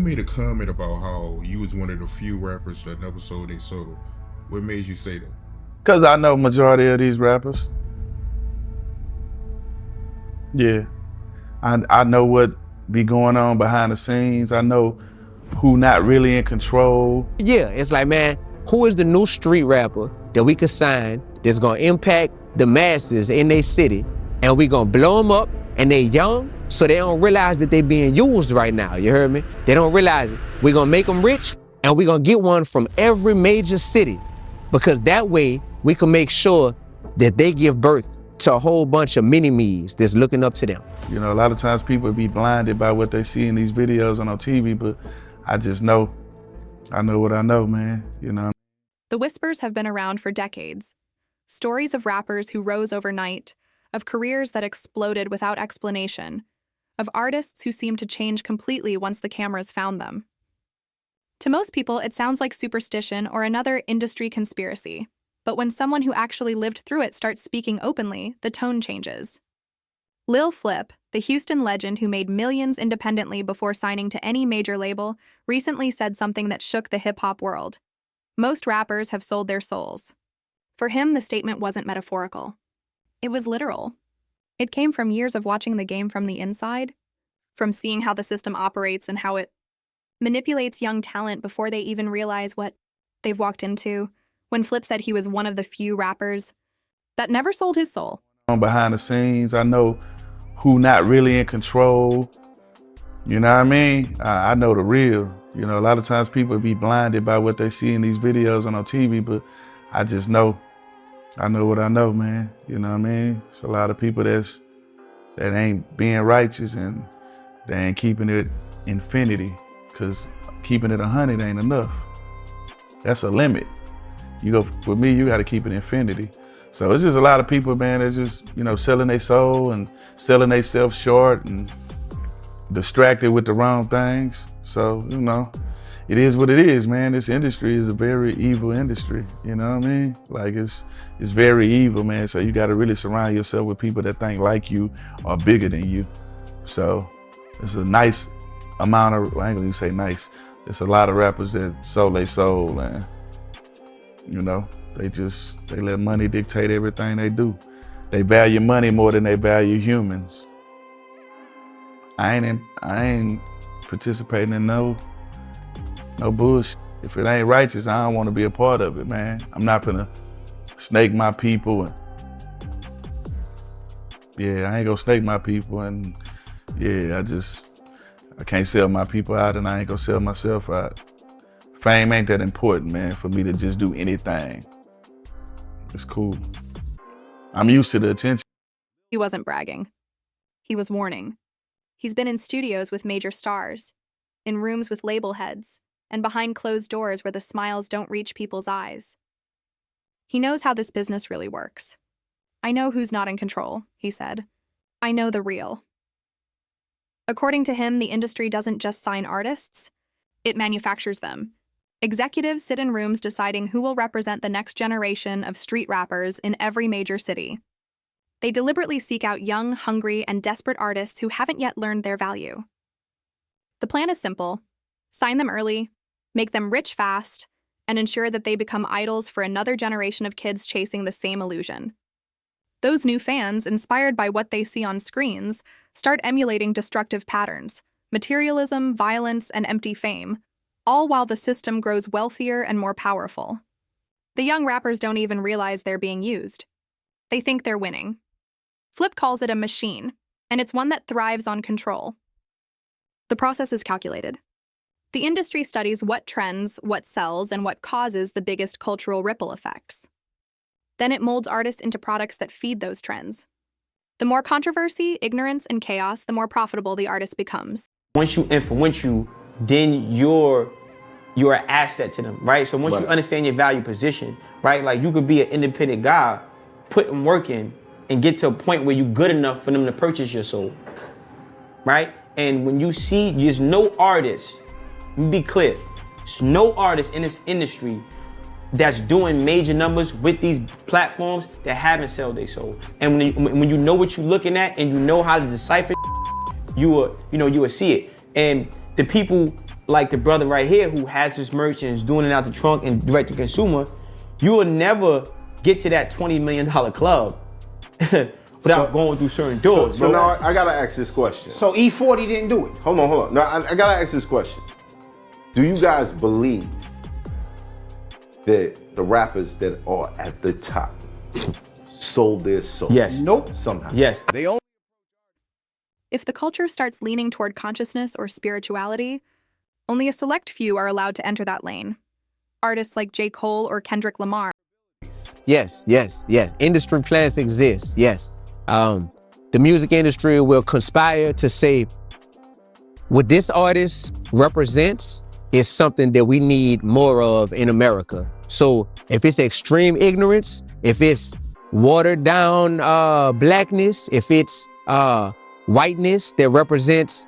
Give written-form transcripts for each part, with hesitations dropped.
made a comment about how you was one of the few rappers that never sold their soul. What made you say that? Because I know majority of these rappers. Yeah. I know what be going on behind the scenes. I know who not really in control. Yeah, it's like, man, who is the new street rapper that we could sign that's gonna impact the masses in their city, and we gonna blow them up, and they young, so they don't realize that they being used right now, you heard me? They don't realize it. We gonna make them rich, and we gonna get one from every major city, because that way we can make sure that they give birth to a whole bunch of mini-me's that's looking up to them. You know, a lot of times people be blinded by what they see in these videos and on TV, but I just know, I know what I know, man, you know. The whispers have been around for decades. Stories of rappers who rose overnight, of careers that exploded without explanation, of artists who seemed to change completely once the cameras found them. To most people, it sounds like superstition or another industry conspiracy. But when someone who actually lived through it starts speaking openly, the tone changes. Lil Flip, the Houston legend who made millions independently before signing to any major label, recently said something that shook the hip-hop world. Most rappers have sold their souls. For him, the statement wasn't metaphorical. It was literal. It came from years of watching the game from the inside, from seeing how the system operates and how it manipulates young talent before they even realize what they've walked into. When Flip said he was one of the few rappers that never sold his soul. Behind the scenes, I know who not really in control. You know what I mean? I know the real. You know, a lot of times people be blinded by what they see in these videos and on TV, but I just know, I know what I know, man. You know what I mean? It's a lot of people that ain't being righteous and they ain't keeping it infinity, because keeping it 100 ain't enough. That's a limit. With me, you got to keep it infinity. So it's just a lot of people, man, that's just, you know, selling their soul and selling themselves short and distracted with the wrong things. So, you know, it is what it is, man. This industry is a very evil industry. You know what I mean? Like it's very evil, man. So you got to really surround yourself with people that think like you or bigger than you. So it's a nice amount of, I ain't gonna even say nice. It's a lot of rappers that sold their soul, and you know, they let money dictate everything they do. They value money more than they value humans. I ain't participating in no bullshit. If it ain't righteous, I don't want to be a part of it, man. I'm not gonna snake my people. Yeah, I ain't gonna snake my people, and yeah, I can't sell my people out, and I ain't gonna sell myself out. Fame ain't that important, man, for me to just do anything. It's cool. I'm used to the attention. He wasn't bragging. He was warning. He's been in studios with major stars, in rooms with label heads, and behind closed doors where the smiles don't reach people's eyes. He knows how this business really works. I know who's not in control, he said. I know the real. According to him, the industry doesn't just sign artists, it manufactures them. Executives sit in rooms deciding who will represent the next generation of street rappers in every major city. They deliberately seek out young, hungry, and desperate artists who haven't yet learned their value. The plan is simple: sign them early, make them rich fast, and ensure that they become idols for another generation of kids chasing the same illusion. Those new fans, inspired by what they see on screens, start emulating destructive patterns, materialism, violence, and empty fame, all while the system grows wealthier and more powerful. The young rappers don't even realize they're being used. They think they're winning. Flip calls it a machine, and it's one that thrives on control. The process is calculated. The industry studies what trends, what sells, and what causes the biggest cultural ripple effects. Then it molds artists into products that feed those trends. The more controversy, ignorance, and chaos, the more profitable the artist becomes. Once you influence you, then you're an asset to them, right? So once you understand your value position, right? Like you could be an independent guy, putting work in, and get to a point where you're good enough for them to purchase your soul, right? And when you see, there's no artist, let me be clear, there's no artist in this industry that's doing major numbers with these platforms that haven't sold their soul. And when you know what you're looking at and you know how to decipher, you will see it. And the people like the brother right here who has this merch and is doing it out the trunk and direct to consumer, you will never get to that $20 million club without going through certain doors. So now I gotta ask this question. So E40 didn't do it. Hold on. Now I gotta ask this question. Do you guys believe that the rappers that are at the top sold their soul? Yes. Nope. Somehow. Yes. If the culture starts leaning toward consciousness or spirituality, only a select few are allowed to enter that lane. Artists like J. Cole or Kendrick Lamar. Yes. Industry plans exist, yes. The music industry will conspire to say what this artist represents is something that we need more of in America. So if it's extreme ignorance, if it's watered down blackness, if it's whiteness that represents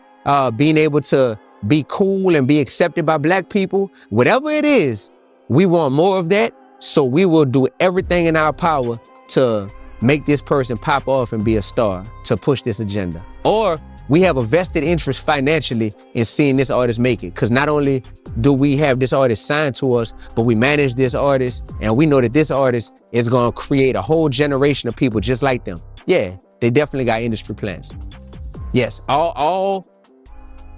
being able to be cool and be accepted by black people, whatever it is, we want more of that. So we will do everything in our power to make this person pop off and be a star, to push this agenda. Or we have a vested interest financially in seeing this artist make it. Because not only do we have this artist signed to us, but we manage this artist and we know that this artist is going to create a whole generation of people just like them. Yeah, they definitely got industry plans. Yes, all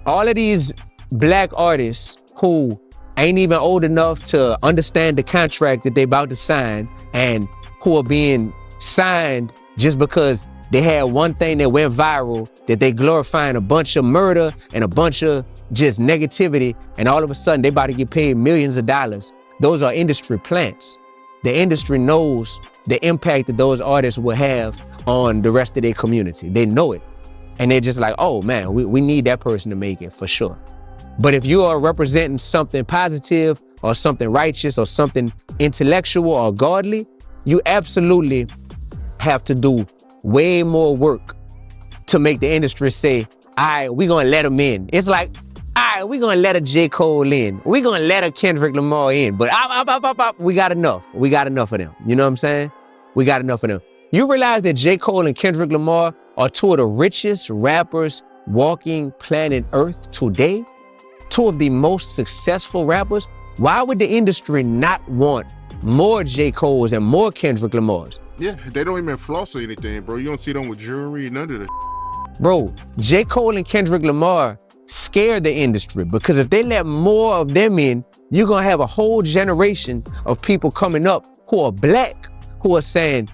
of these black artists who ain't even old enough to understand the contract that they about to sign and who are being signed just because they had one thing that went viral, that they glorifying a bunch of murder and a bunch of just negativity, and all of a sudden they about to get paid millions of dollars. Those are industry plants. The industry knows the impact that those artists will have on the rest of their community. They know it. And they're just like, oh man, we need that person to make it for sure. But if you are representing something positive or something righteous or something intellectual or godly, you absolutely have to do way more work to make the industry say, all right, we're gonna let them in. It's like, all right, we're gonna let a J. Cole in. We're gonna let a Kendrick Lamar in. But we got enough. We got enough of them. You know what I'm saying? We got enough of them. You realize that J. Cole and Kendrick Lamar are two of the richest rappers walking planet Earth today? Two of the most successful rappers? Why would the industry not want more J. Cole's and more Kendrick Lamar's? Yeah, they don't even floss or anything, bro. You don't see them with jewelry, none of that. Bro, J. Cole and Kendrick Lamar scare the industry because if they let more of them in, you're gonna have a whole generation of people coming up who are black, who are saying,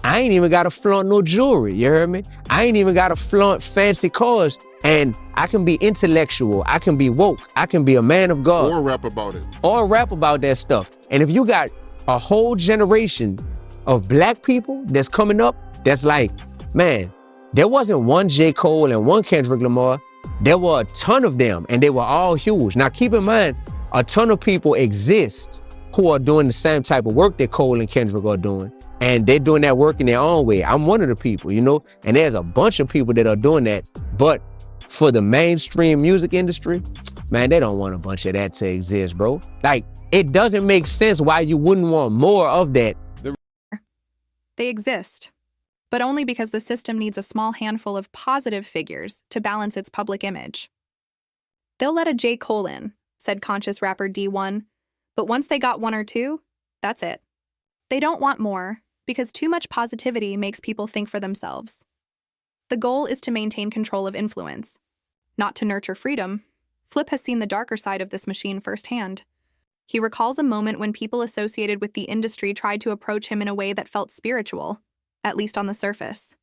I ain't even gotta flaunt no jewelry, you heard me? I ain't even gotta flaunt fancy cars, and I can be intellectual, I can be woke, I can be a man of God. Or rap about it. Or rap about that stuff. And if you got a whole generation of black people that's coming up, that's like, man, there wasn't one J. Cole and one Kendrick Lamar. There were a ton of them, and they were all huge. Now, keep in mind, a ton of people exist who are doing the same type of work that Cole and Kendrick are doing, and they're doing that work in their own way. I'm one of the people, you know, and there's a bunch of people that are doing that. But for the mainstream music industry, man, they don't want a bunch of that to exist, bro. Like, it doesn't make sense why you wouldn't want more of that. They exist, but only because the system needs a small handful of positive figures to balance its public image. They'll let a J. Cole in, said conscious rapper D1, but once they got one or two, that's it. They don't want more because too much positivity makes people think for themselves. The goal is to maintain control of influence, not to nurture freedom. Flip has seen the darker side of this machine firsthand. He recalls a moment when people associated with the industry tried to approach him in a way that felt spiritual, at least on the surface.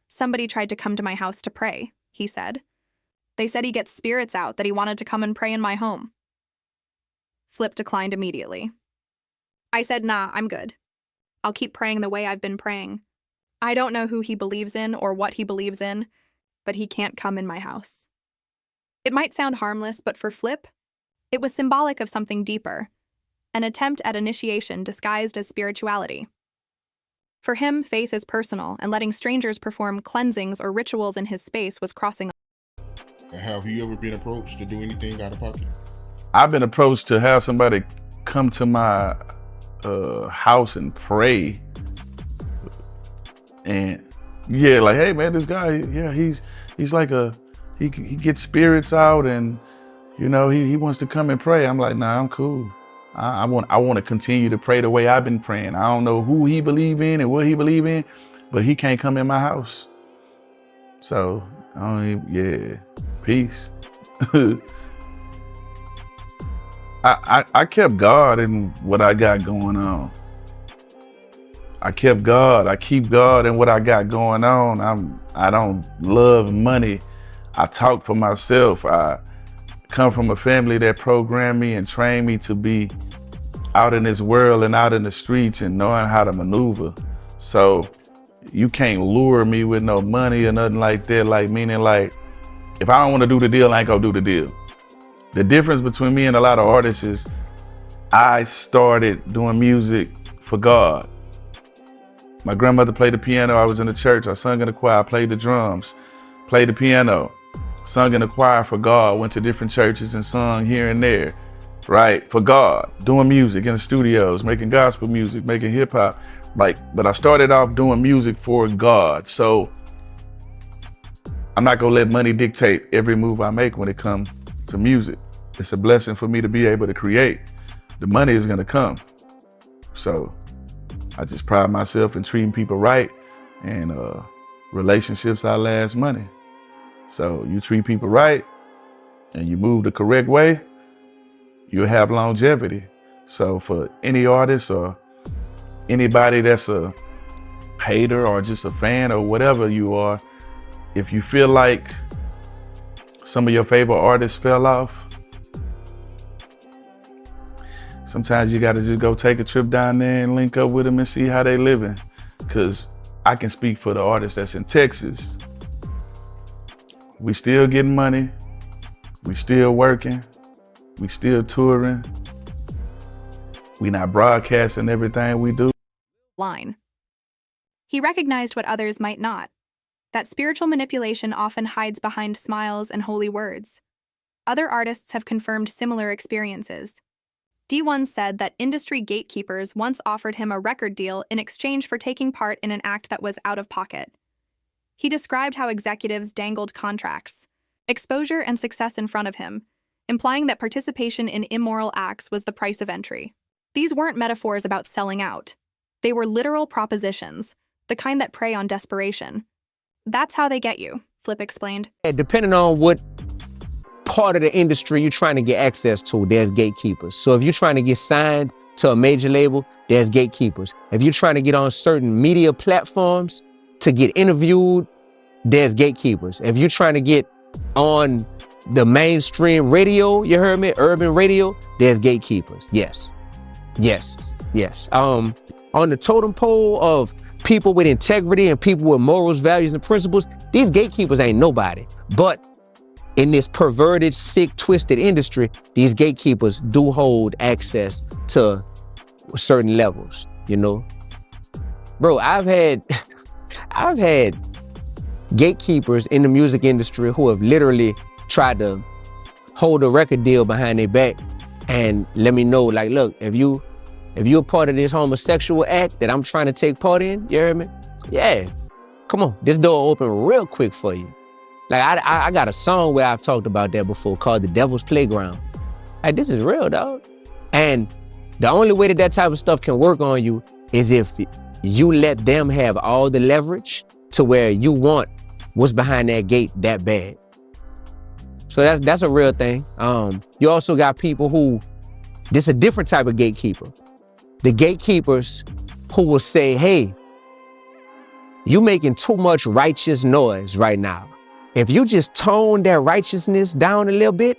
Somebody tried to come to my house to pray, he said. They said he gets spirits out, that he wanted to come and pray in my home. Flip declined immediately. I said, nah, I'm good. I'll keep praying the way I've been praying. I don't know who he believes in or what he believes in, but he can't come in my house. It might sound harmless, but for Flip, it was symbolic of something deeper, an attempt at initiation disguised as spirituality. For him, faith is personal, and letting strangers perform cleansings or rituals in his space was crossing. Have you ever been approached to do anything out of pocket? I've been approached to have somebody come to my house and pray. And yeah, like, hey man, this guy, yeah, he's like he gets spirits out, and you know, he wants to come and pray. I'm like, nah, I'm cool. I want to continue to pray the way I've been praying. I don't know who he believe in and what he believe in, but he can't come in my house. So, yeah, peace. I kept God in what I got going on. I kept God. I keep God in what I got going on. I don't love money. I talk for myself. I come from a family that programmed me and trained me to be out in this world and out in the streets and knowing how to maneuver. So you can't lure me with no money or nothing like that. Like, meaning like, if I don't want to do the deal, I ain't gonna do the deal. The difference between me and a lot of artists is I started doing music for God. My grandmother played the piano. I was in the church. I sung in the choir. I played the drums, played the piano, sung in the choir for God, went to different churches and sung here and there, right? For God, doing music in the studios, making gospel music, making hip hop. But I started off doing music for God. So I'm not gonna let money dictate every move I make when it comes to music. It's a blessing for me to be able to create. The money is gonna come. So I just pride myself in treating people right, and relationships outlast money. So you treat people right and you move the correct way, you'll have longevity. So for any artist or anybody that's a hater or just a fan or whatever you are, if you feel like some of your favorite artists fell off, sometimes you gotta just go take a trip down there and link up with them and see how they living. Cause I can speak for the artists that's in Texas. We still getting money, we still working, we still touring. We not broadcasting everything we do. Line. He recognized what others might not, that spiritual manipulation often hides behind smiles and holy words. Other artists have confirmed similar experiences. D1 said that industry gatekeepers once offered him a record deal in exchange for taking part in an act that was out of pocket. He described how executives dangled contracts, exposure and success in front of him, implying that participation in immoral acts was the price of entry. These weren't metaphors about selling out. They were literal propositions, the kind that prey on desperation. That's how they get you, Flip explained. Depending on what part of the industry you're trying to get access to, there's gatekeepers. So if you're trying to get signed to a major label, there's gatekeepers. If you're trying to get on certain media platforms to get interviewed, there's gatekeepers. If you're trying to get on the mainstream radio, you heard me, urban radio, there's gatekeepers. Yes. On the totem pole of people with integrity and people with morals, values, and principles, these gatekeepers ain't nobody. But in this perverted, sick, twisted industry, these gatekeepers do hold access to certain levels, you know? Bro, I've had gatekeepers in the music industry who have literally tried to hold a record deal behind their back and let me know, like, look, if you're a part of this homosexual act that I'm trying to take part in, you hear me? Yeah, come on, this door open real quick for you. Like, I got a song where I've talked about that before called The Devil's Playground. Like, this is real, dog. And the only way that type of stuff can work on you is if you let them have all the leverage to where you want what's behind that gate that bad. So that's a real thing. You also got people who, this is a different type of gatekeeper. The gatekeepers who will say, hey, you making too much righteous noise right now. If you just tone that righteousness down a little bit,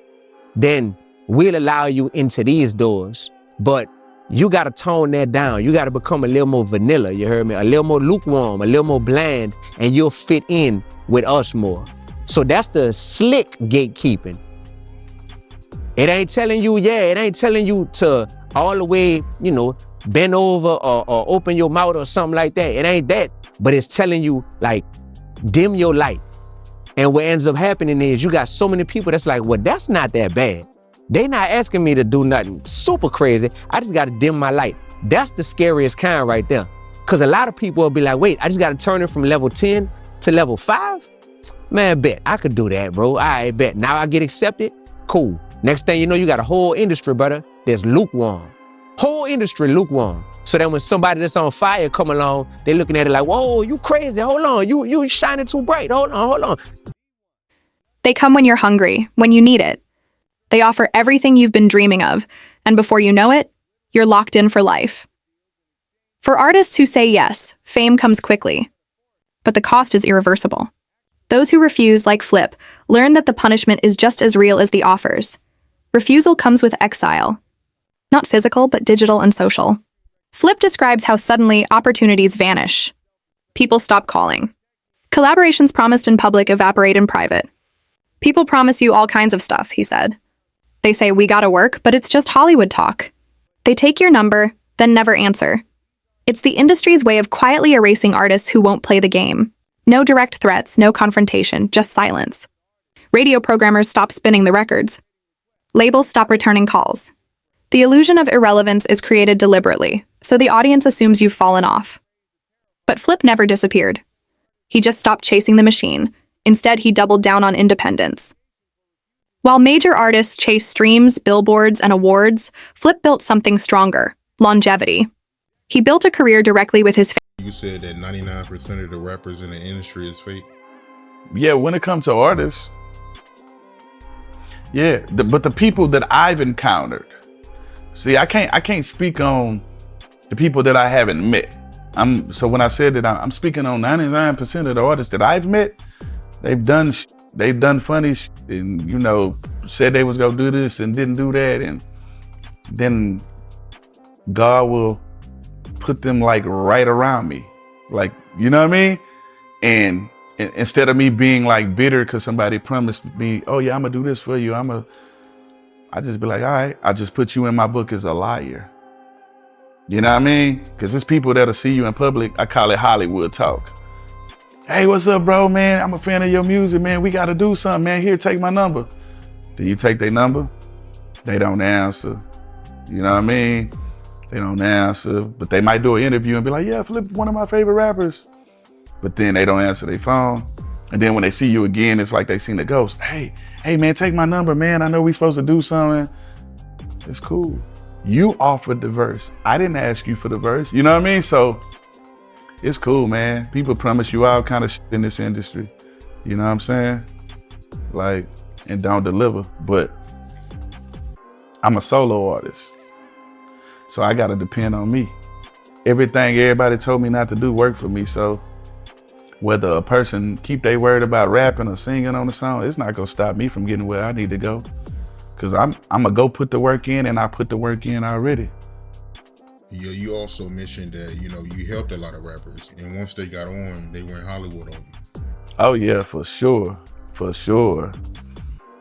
then we'll allow you into these doors. But you got to tone that down. You got to become a little more vanilla, you heard me? A little more lukewarm, a little more bland, and you'll fit in with us more. So that's the slick gatekeeping. It ain't telling you to all the way, you know, bend over or open your mouth or something like that. It ain't that, but it's telling you, like, dim your light. And what ends up happening is you got so many people that's like, well, that's not that bad. They not asking me to do nothing super crazy. I just got to dim my light. That's the scariest kind right there. Because a lot of people will be like, wait, I just got to turn it from level 10 to level 5? Man, bet, I could do that, bro. I bet. Now I get accepted? Cool. Next thing you know, you got a whole industry, brother, that's lukewarm. Whole industry lukewarm. So that when somebody that's on fire come along, they looking at it like, whoa, you crazy, hold on, you shining too bright, hold on. They come when you're hungry, when you need it. They offer everything you've been dreaming of, and before you know it, you're locked in for life. For artists who say yes, fame comes quickly, but the cost is irreversible. Those who refuse, like Flip, learn that the punishment is just as real as the offers. Refusal comes with exile. Not physical, but digital and social. Flip describes how suddenly opportunities vanish. People stop calling. Collaborations promised in public evaporate in private. People promise you all kinds of stuff, he said. They say, we gotta work, but it's just Hollywood talk. They take your number, then never answer. It's the industry's way of quietly erasing artists who won't play the game. No direct threats, no confrontation, just silence. Radio programmers stop spinning the records. Labels stop returning calls. The illusion of irrelevance is created deliberately, so the audience assumes you've fallen off. But Flip never disappeared. He just stopped chasing the machine. Instead, he doubled down on independence. While major artists chase streams, billboards, and awards, Flip built something stronger: longevity. He built a career directly with his You said that 99% of the rappers in the industry is fake. Yeah, when it comes to artists, yeah, but the people that I've encountered, see, I can't speak on the people that I haven't met. So when I said that I'm speaking on 99% of the artists that I've met, they've done funny and said they was gonna do this and didn't do that, and then God will put them like right around me, like, you know what I mean? And instead of me being like bitter because somebody promised me, oh yeah, I'm gonna do this for you, I just be like, all right, I just put you in my book as a liar. You know what I mean? Because there's people that'll see you in public. I call it Hollywood talk. Hey, what's up, bro, man? I'm a fan of your music, man. We gotta do something, man. Here, take my number. Then you take their number, they don't answer. You know what I mean? They don't answer, but they might do an interview and be like, yeah, Flip, one of my favorite rappers. But then they don't answer their phone. And then when they see you again, it's like they seen a ghost. Hey man, take my number, man. I know we supposed to do something. It's cool. You offered the verse. I didn't ask you for the verse. You know what I mean? So it's cool, man. People promise you all kind of shit in this industry. You know what I'm saying? Like, and don't deliver. But I'm a solo artist, so I gotta depend on me. Everything everybody told me not to do worked for me. So whether a person keep their word about rapping or singing on the song, it's not gonna stop me from getting where I need to go. Cause I'm gonna go put the work in, and I put the work in already. Yeah, you also mentioned that, you helped a lot of rappers, and once they got on, they went Hollywood on you. Oh yeah, for sure.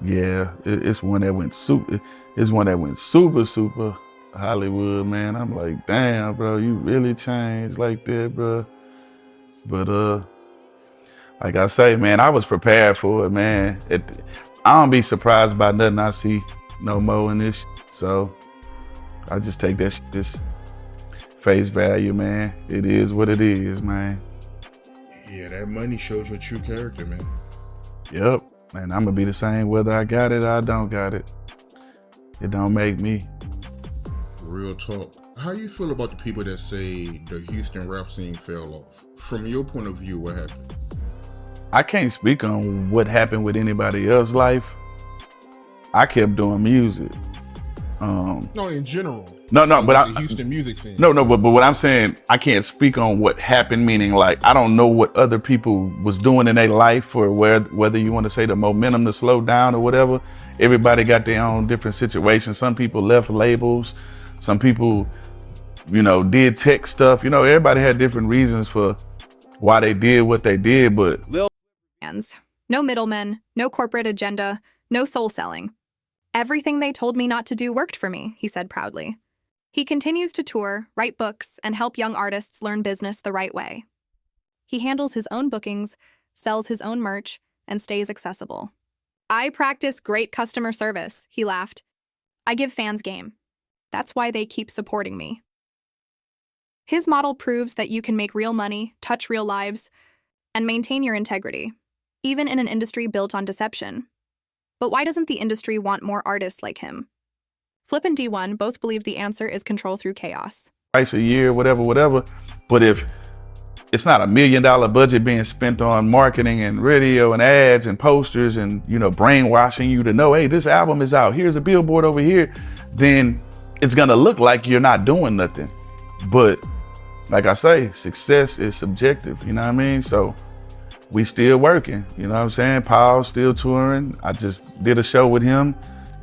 Yeah, it's one that went super. It's one that went super Hollywood, man. I'm like, damn, bro, you really changed like that, bro. But like I say, man, I was prepared for it, man. I don't be surprised by nothing I see no more in this. So I just take this face value, man. It is what it is, man. Yeah, that money shows your true character, man. Yep, and I'm gonna be the same whether I got it or I don't got it. It don't make me. Real talk. How you feel about the people that say the Houston rap scene fell off? From your point of view, what happened? I can't speak on what happened with anybody else's life. I kept doing music. No, in general. No, but the Houston music scene. No, but what I'm saying, I can't speak on what happened, meaning like, I don't know what other people was doing in their life, or whether you want to say the momentum to slow down or whatever. Everybody got their own different situations. Some people left labels. Some people, did tech stuff. Everybody had different reasons for why they did what they did, but no middlemen, no corporate agenda, no soul selling. Everything they told me not to do worked for me, he said proudly. He continues to tour, write books, and help young artists learn business the right way. He handles his own bookings, sells his own merch, and stays accessible. I practice great customer service, he laughed. I give fans game. That's why they keep supporting me. His model proves that you can make real money, touch real lives, and maintain your integrity, even in an industry built on deception. But why doesn't the industry want more artists like him? Flip and D1 both believe the answer is control through chaos. Twice a year, whatever. But if it's not $1 million budget being spent on marketing and radio and ads and posters and, brainwashing you to know, hey, this album is out, here's a billboard over here, then it's gonna look like you're not doing nothing. But like I say, success is subjective, you know what I mean? So we still working, you know what I'm saying? Paul's still touring. I just did a show with him.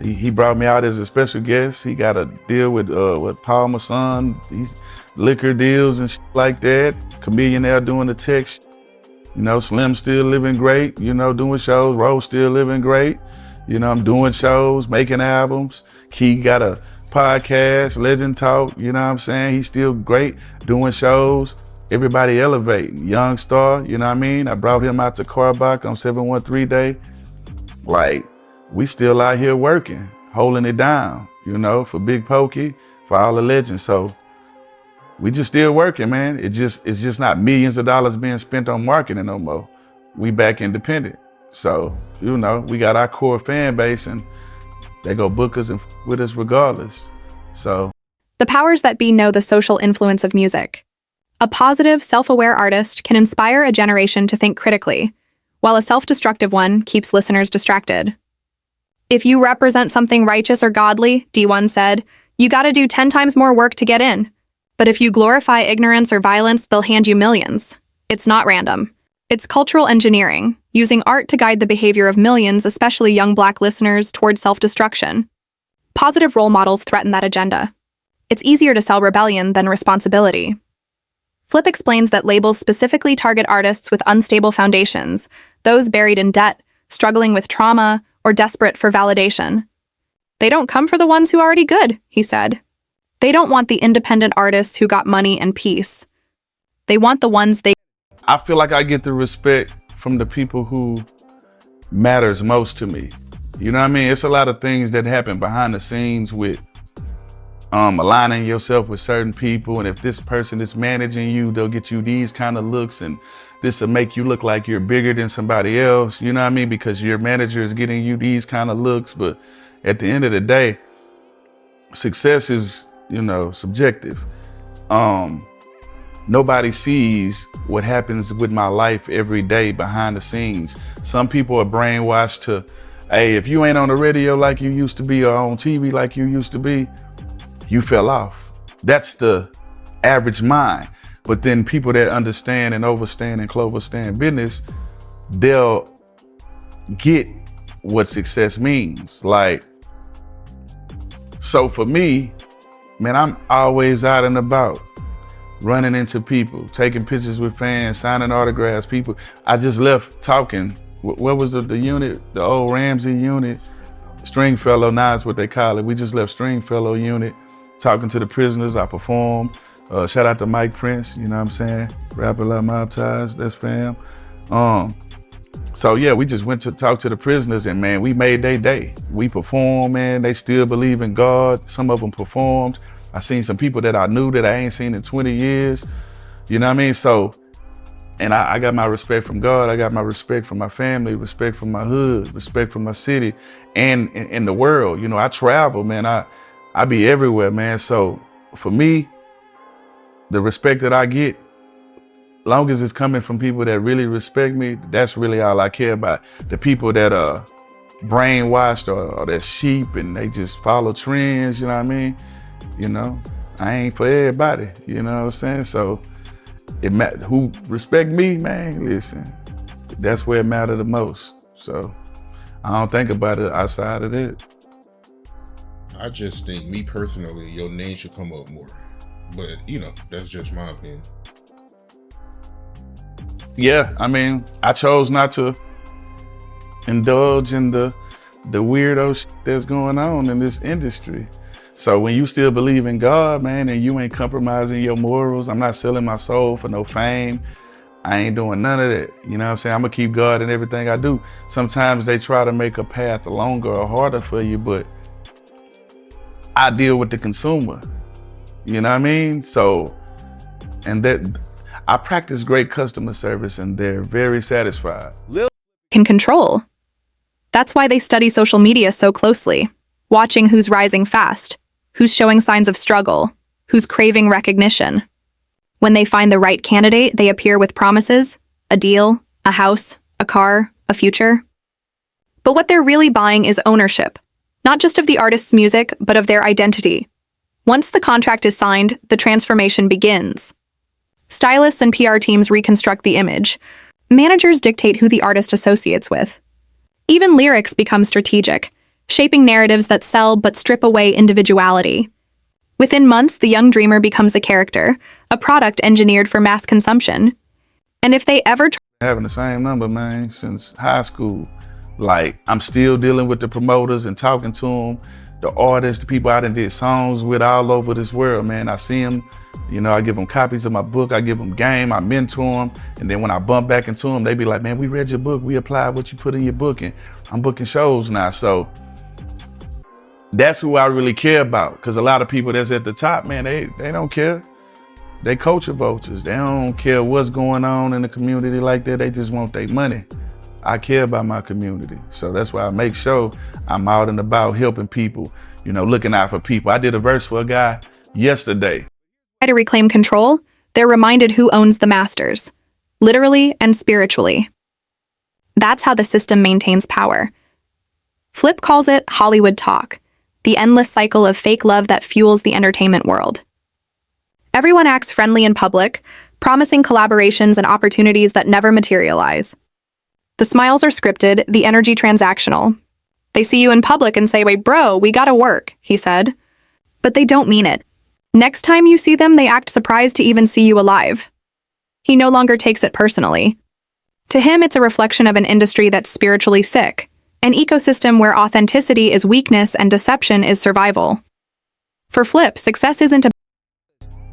He brought me out as a special guest. He got a deal with Paul, my son. He's liquor deals and shit like that. Chameleonaire doing the tech shit. Slim still living great, doing shows. Rose still living great. I'm doing shows, making albums. Key got a podcast, Legend Talk, you know what I'm saying? He's still great, doing shows. Everybody elevating. Young Star, you know what I mean? I brought him out to Carbach on 713 Day. Like, we still out here working, holding it down, for Big Pokey, for all the legends. So we just still working, man. It's just not millions of dollars being spent on marketing no more. We back independent. So, we got our core fan base and they go book us and with us regardless. So the powers that be know the social influence of music. A positive, self-aware artist can inspire a generation to think critically, while a self-destructive one keeps listeners distracted. If you represent something righteous or godly, D1 said, you gotta do 10 times more work to get in. But if you glorify ignorance or violence, they'll hand you millions. It's not random. It's cultural engineering, using art to guide the behavior of millions, especially young Black listeners, toward self-destruction. Positive role models threaten that agenda. It's easier to sell rebellion than responsibility. Flip explains that labels specifically target artists with unstable foundations, those buried in debt, struggling with trauma, or desperate for validation. They don't come for the ones who are already good, he said. They don't want the independent artists who got money and peace. They want the ones they... I feel like I get the respect from the people who matters most to me. You know what I mean? It's a lot of things that happen behind the scenes with aligning yourself with certain people. And if this person is managing you, they'll get you these kind of looks and this will make you look like you're bigger than somebody else. You know what I mean? Because your manager is getting you these kind of looks. But at the end of the day, success is, subjective. Nobody sees what happens with my life every day behind the scenes. Some people are brainwashed to, hey, if you ain't on the radio like you used to be or on TV like you used to be, you fell off. That's the average mind. But then people that understand and overstand and cloverstand business, they'll get what success means. Like, so for me, man, I'm always out and about, running into people, taking pictures with fans, signing autographs, people. I just left talking. What was the unit? The old Ramsey unit? Stringfellow, now is what they call it. We just left Stringfellow unit, talking to the prisoners. I performed. Shout out to Mike Prince, you know what I'm saying? Rapper Like Mob Ties, that's fam. So yeah, we just went to talk to the prisoners and man, we made their day. We performed, man. They still believe in God. Some of them performed. I seen some people that I knew that I ain't seen in 20 years. You know what I mean? So, and I got my respect from God. I got my respect from my family, respect from my hood, respect from my city and in the world. I travel, man. I be everywhere, man. So for me, the respect that I get, long as it's coming from people that really respect me, that's really all I care about. The people that are brainwashed or they're sheep and they just follow trends, you know what I mean? I ain't for everybody, you know what I'm saying? So who respect me, man, listen, that's where it matters the most. So I don't think about it outside of that. I just think, me personally, your name should come up more. But, that's just my opinion. Yeah, I mean, I chose not to indulge in the weirdo shit that's going on in this industry. So when you still believe in God, man, and you ain't compromising your morals, I'm not selling my soul for no fame. I ain't doing none of that. You know what I'm saying? I'm gonna keep God in everything I do. Sometimes they try to make a path longer or harder for you, but I deal with the consumer. You know what I mean? So, and that I practice great customer service and they're very satisfied. Can control. That's why they study social media so closely, watching who's rising fast, who's showing signs of struggle, who's craving recognition. When they find the right candidate, they appear with promises, a deal, a house, a car, a future. But what they're really buying is ownership, not just of the artist's music, but of their identity. Once the contract is signed, the transformation begins. Stylists and PR teams reconstruct the image. Managers dictate who the artist associates with. Even lyrics become strategic, shaping narratives that sell but strip away individuality. Within months, the young dreamer becomes a character, a product engineered for mass consumption. And if they ever Having the same number, man, since high school. Like, I'm still dealing with the promoters and talking to them, the artists, the people I done did songs with all over this world, man. I see them, you know, I give them copies of my book, I give them game, I mentor them, and then when I bump back into them, they be like, man, we read your book, we applied what you put in your book, and I'm booking shows now. So that's who I really care about, because a lot of people that's at the top, man, they don't care. They culture vultures. They don't care what's going on in the community like that. They just want their money. I care about my community. So that's why I make sure I'm out and about helping people, you know, looking out for people. I did a verse for a guy yesterday. try to reclaim control, they're reminded who owns the masters, literally and spiritually. That's how the system maintains power. Flip calls it Hollywood talk, the endless cycle of fake love that fuels the entertainment world. Everyone acts friendly in public, promising collaborations and opportunities that never materialize. The smiles are scripted, the energy transactional. They see you in public and say, "Wait, bro, we gotta work," he said. But they don't mean it. Next time you see them, they act surprised to even see you alive. He no longer takes it personally. To him, it's a reflection of an industry that's spiritually sick, an ecosystem where authenticity is weakness and deception is survival. For Flip, success isn't a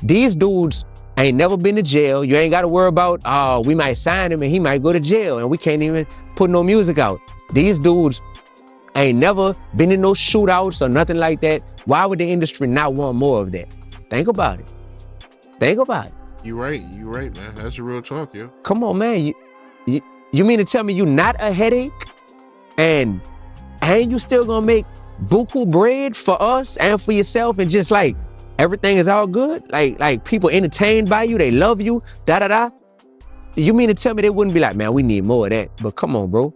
These dudes ain't never been to jail. You ain't got to worry about, oh, we might sign him and he might go to jail and we can't even put no music out. These dudes ain't never been in no shootouts or nothing like that. Why would the industry not want more of that? Think about it. Think about it. You right, man. That's real talk, yo. Come on, man. You mean to tell me you not a headache? And you still gonna make buku bread for us and for yourself and just like, everything is all good? Like people entertained by you, they love you, da-da-da. You mean to tell me they wouldn't be like, man, we need more of that? But come on, bro.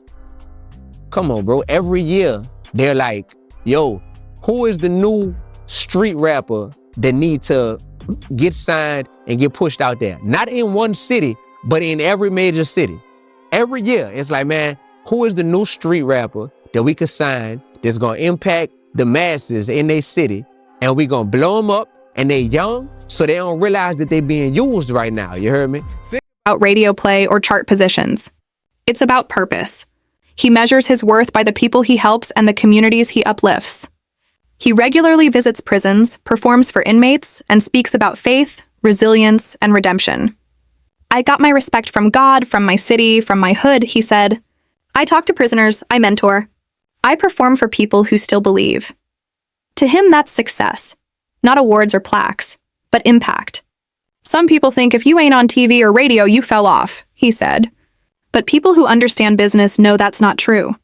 Come on, bro. Every year, they're like, yo, who is the new street rapper that need to get signed and get pushed out there? Not in one city, but in every major city. Every year, it's like, man, who is the new street rapper that we could sign that's gonna impact the masses in their city? And we gonna blow them up, and they young, so they don't realize that they being used right now. You heard me? about radio play or chart positions. It's about purpose. He measures his worth by the people he helps and the communities he uplifts. He regularly visits prisons, performs for inmates, and speaks about faith, resilience, and redemption. "I got my respect from God, from my city, from my hood," he said. "I talk to prisoners, I mentor. I perform for people who still believe." To him, that's success. Not awards or plaques, but impact. "Some people think if you ain't on TV or radio, you fell off," he said. But people who understand business know that's not true.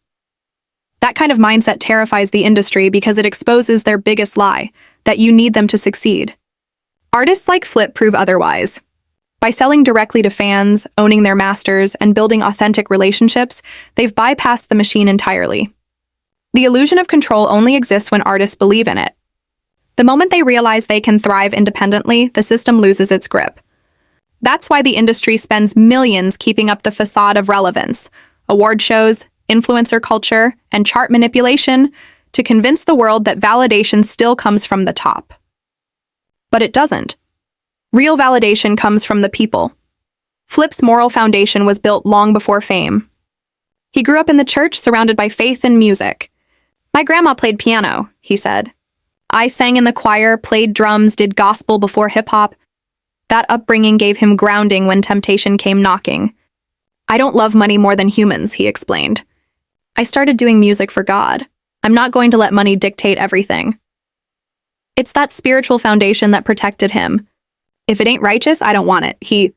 That kind of mindset terrifies the industry because it exposes their biggest lie, that you need them to succeed. Artists like Flip prove otherwise. By selling directly to fans, owning their masters, and building authentic relationships, they've bypassed the machine entirely. The illusion of control only exists when artists believe in it. The moment they realize they can thrive independently, the system loses its grip. That's why the industry spends millions keeping up the facade of relevance, award shows, influencer culture, and chart manipulation to convince the world that validation still comes from the top. But it doesn't. Real validation comes from the people. Flip's moral foundation was built long before fame. He grew up in the church surrounded by faith and music. "My grandma played piano," he said. "I sang in the choir, played drums, did gospel before hip-hop." That upbringing gave him grounding when temptation came knocking. "I don't love money more than humans," he explained. "I started doing music for God. I'm not going to let money dictate everything." It's that spiritual foundation that protected him. "If it ain't righteous, I don't want it," he